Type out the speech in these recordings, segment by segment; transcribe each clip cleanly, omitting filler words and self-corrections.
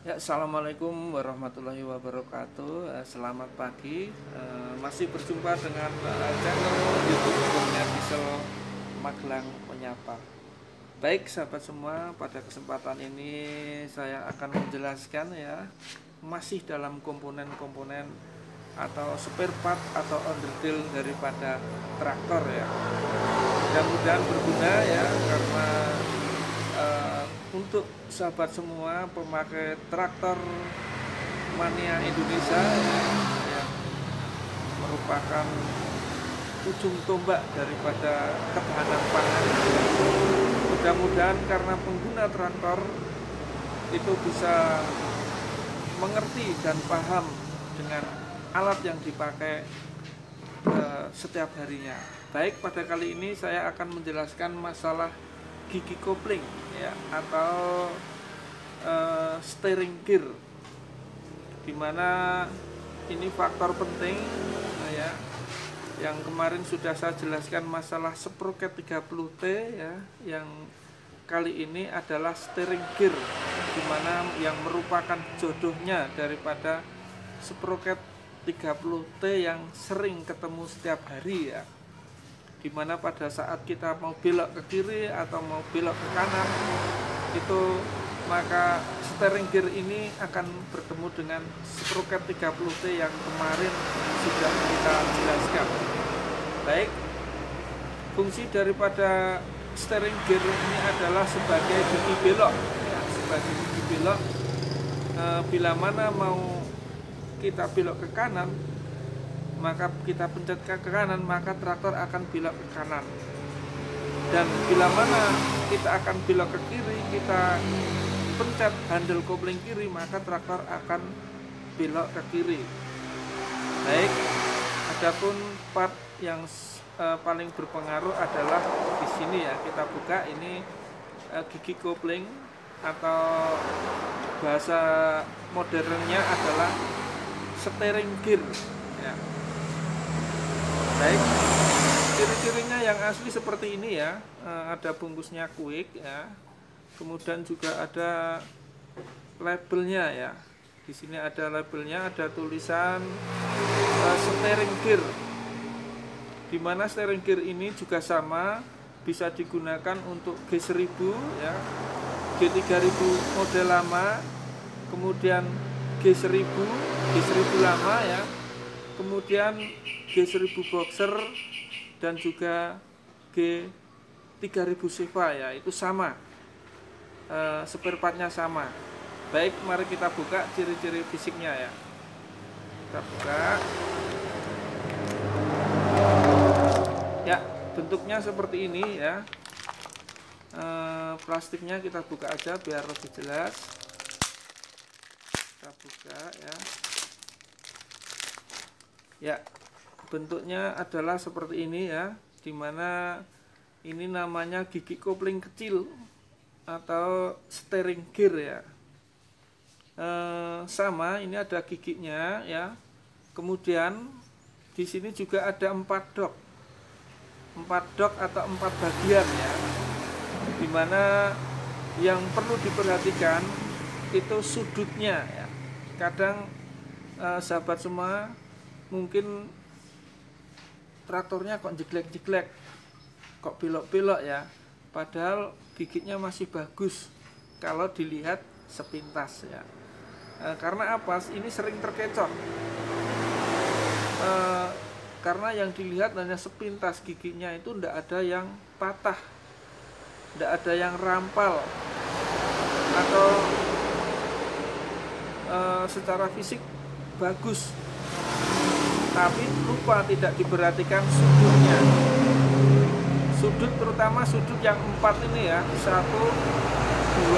Ya, assalamualaikum warahmatullahi wabarakatuh. Selamat pagi. Masih berjumpa dengan channel YouTube Kurnia Diesel Magelang Menyapa. Baik, sahabat semua, pada kesempatan ini saya akan menjelaskan ya, masih dalam komponen-komponen atau spare part atau underdeal daripada traktor ya. Mudah-mudahan berguna ya, karena untuk sahabat semua pemakai traktor mania Indonesia yang merupakan ujung tombak daripada ketahanan pangan. Mudah-mudahan karena pengguna traktor itu bisa mengerti dan paham dengan alat yang dipakai setiap harinya. Baik, pada kali ini saya akan menjelaskan masalah gigi kopling ya, atau steering gear, dimana ini faktor penting ya, yang kemarin sudah saya jelaskan masalah sprocket 30T ya, yang kali ini adalah steering gear, dimana yang merupakan jodohnya daripada sprocket 30T yang sering ketemu setiap hari ya, dimana pada saat kita mau belok ke kiri atau mau belok ke kanan itu, maka steering gear ini akan bertemu dengan sprocket 30T yang kemarin sudah kita jelaskan. Baik, fungsi daripada steering gear ini adalah sebagai gigi belok ya, sebagai gigi belok. Bila mana mau kita belok ke kanan, maka kita pencet ke kanan, maka traktor akan belok ke kanan. Dan bila mana kita akan belok ke kiri, kita pencet handle kopling kiri, maka traktor akan belok ke kiri. Baik, adapun part yang paling berpengaruh adalah di sini ya. Kita buka ini gigi kopling, atau bahasa modernnya adalah steering gear ya. Baik, ciri-cirinya yang asli seperti ini ya, ada bungkusnya quick ya, kemudian juga ada labelnya ya. Di sini ada labelnya, ada tulisan steering gear, dimana steering gear ini juga sama, bisa digunakan untuk G1000 ya, G3000 model lama, kemudian G1000 lama ya, kemudian G1000 boxer, dan juga G3000 Seva ya, itu sama, spare partnya sama. Baik, mari kita buka ciri-ciri fisiknya ya. Kita buka ya, bentuknya seperti ini ya. Plastiknya kita buka aja biar lebih jelas. Kita buka ya. Ya, bentuknya adalah seperti ini ya, dimana ini namanya gigi kopling kecil atau steering gear ya. Sama, ini ada giginya ya. Kemudian di sini juga ada 4 dok atau 4 bagian ya, dimana yang perlu diperhatikan itu sudutnya ya. Kadang sahabat semua mungkin traktornya kok jeglek-jeglek, kok belok-belok ya, padahal gigitnya masih bagus kalau dilihat sepintas ya. Karena apa? Ini sering terkecoh, karena yang dilihat hanya sepintas, giginya itu tidak ada yang patah, tidak ada yang rampal, atau secara fisik bagus, tapi lupa tidak diperhatikan sudutnya. Sudut, terutama sudut yang 4 ini ya, 1, 2,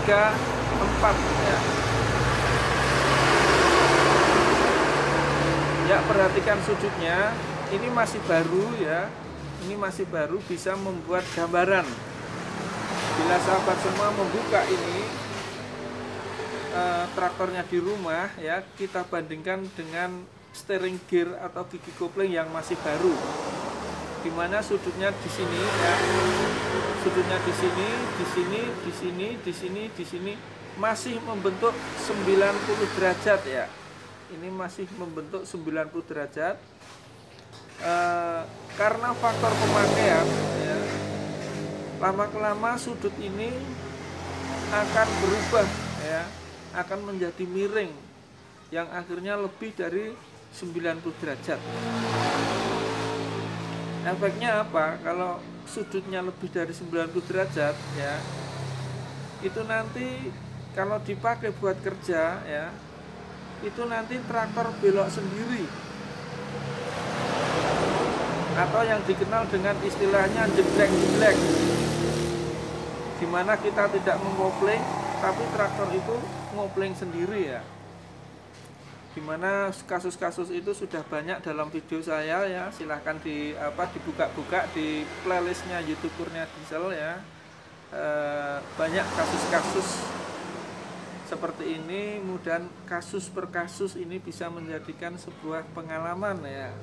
3, 4 ya. Ya, perhatikan sudutnya. Ini masih baru ya, ini masih baru, bisa membuat gambaran. Bila sahabat semua membuka ini traktornya di rumah ya, kita bandingkan dengan steering gear atau gigi kopling yang masih baru, dimana sudutnya di sini ya, sudutnya di sini, di sini, di sini, di sini, di sini, masih membentuk 90 derajat ya. Ini masih membentuk 90 derajat karena faktor pemakaian ya. Lama-kelama sudut ini akan berubah ya, akan menjadi miring yang akhirnya lebih dari 90 derajat. Efeknya apa? Kalau sudutnya lebih dari 90 derajat ya, itu nanti kalau dipakai buat kerja ya, itu nanti traktor belok sendiri, atau yang dikenal dengan istilahnya jeblek-jeblek, dimana kita tidak mengopling tapi traktor itu ngopling sendiri ya. Dimana kasus-kasus itu sudah banyak dalam video saya ya, silahkan dibuka-buka di playlistnya YouTube Kurnia Diesel ya. Banyak kasus-kasus seperti ini, kemudian kasus per kasus ini bisa menjadikan sebuah pengalaman ya,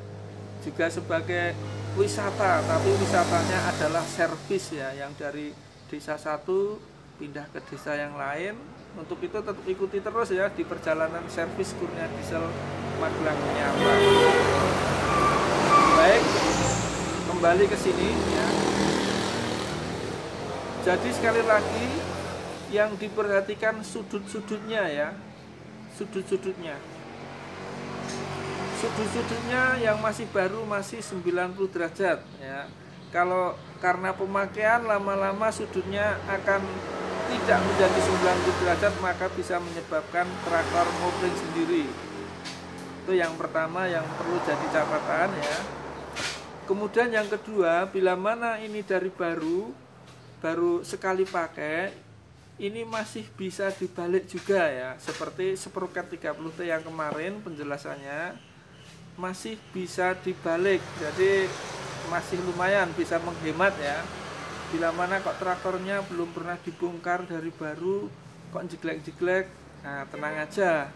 juga sebagai wisata, tapi wisatanya adalah servis ya, yang dari desa satu pindah ke desa yang lain. Untuk itu tetap ikuti terus ya di perjalanan servis Kurnia Diesel Magelang Menyapa. Baik, kembali ke sini ya. Jadi sekali lagi yang diperhatikan sudut-sudutnya ya, sudut-sudutnya yang masih baru masih 90 derajat ya. Kalau karena pemakaian lama-lama sudutnya akan tidak menjadi 90 derajat, maka bisa menyebabkan traktor ngopling sendiri. Itu yang pertama yang perlu jadi catatan ya. Kemudian yang kedua, bila mana ini dari baru sekali pakai, ini masih bisa dibalik juga ya, seperti sprocket 30T yang kemarin penjelasannya masih bisa dibalik, jadi masih lumayan bisa menghemat ya. Bila mana kok traktornya belum pernah dibongkar dari baru kok jeglek-jeglek, nah tenang aja,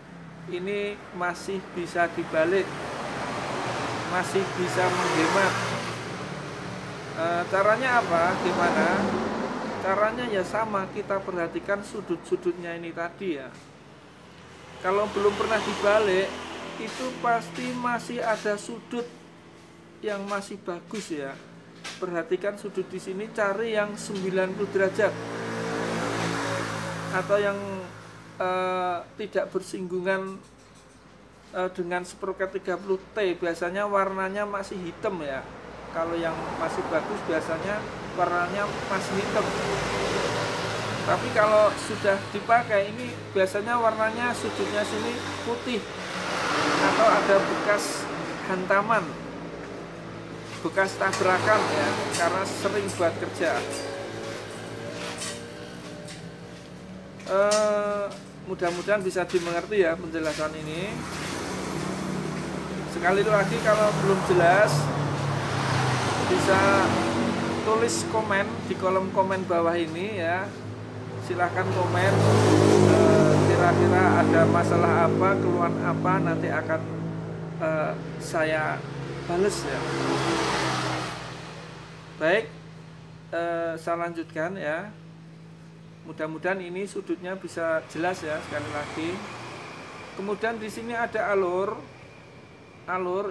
ini masih bisa dibalik, masih bisa menghemat. Caranya apa? Gimana? Caranya ya sama, kita perhatikan sudut-sudutnya ini tadi ya. Kalau belum pernah dibalik, itu pasti masih ada sudut yang masih bagus ya. Perhatikan sudut di sini, cari yang 90 derajat atau yang tidak bersinggungan dengan sprocket 30T. Biasanya warnanya masih hitam ya. Kalau yang masih bagus biasanya warnanya masih hitam. Tapi kalau sudah dipakai ini biasanya warnanya sudutnya sini putih atau ada bekas hantaman, bekas tabrakan ya, karena sering buat kerja. Mudah-mudahan bisa dimengerti ya penjelasan ini. Sekali lagi kalau belum jelas bisa tulis komen di kolom komen bawah ini ya. Silahkan komen kira-kira ada masalah apa, keluhan apa, nanti akan saya bales ya. Baik, saya lanjutkan ya. Mudah-mudahan ini sudutnya bisa jelas ya sekali lagi. Kemudian di sini ada alur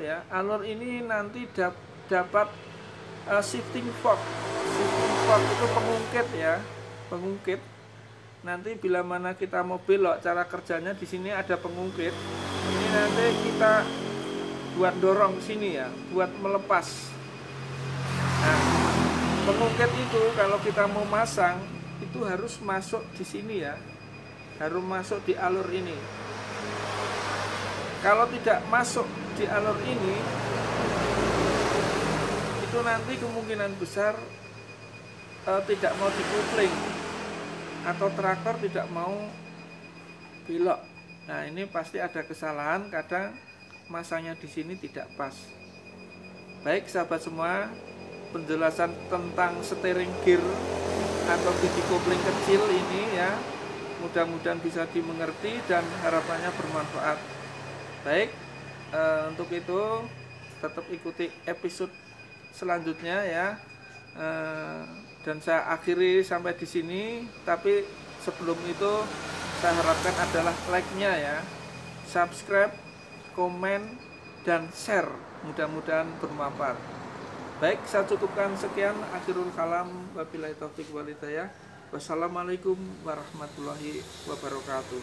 ya. Alur ini nanti dapat shifting fork. Shifting fork itu pengungkit ya, pengungkit. Nanti bila mana kita mau belok, cara kerjanya di sini ada pengungkit. Ini nanti kita buat dorong sini ya, buat melepas. Nah, pengungkit itu kalau kita mau masang itu harus masuk di sini ya, harus masuk di alur ini. Kalau tidak masuk di alur ini, itu nanti kemungkinan besar tidak mau dikupling atau traktor tidak mau belok. Nah, ini pasti ada kesalahan, kadang masanya di sini tidak pas. Baik sahabat semua, penjelasan tentang steering gear atau biji kopling kecil ini ya, mudah-mudahan bisa dimengerti dan harapannya bermanfaat. Baik, untuk itu tetap ikuti episode selanjutnya ya. Dan saya akhiri sampai di sini, tapi sebelum itu kita harapkan adalah like-nya ya, subscribe, komen, dan share. Mudah-mudahan bermanfaat. Baik, saya cukupkan sekian. Akhirul kalam, wabillahi taufiq wal hidayah. Wassalamualaikum warahmatullahi wabarakatuh.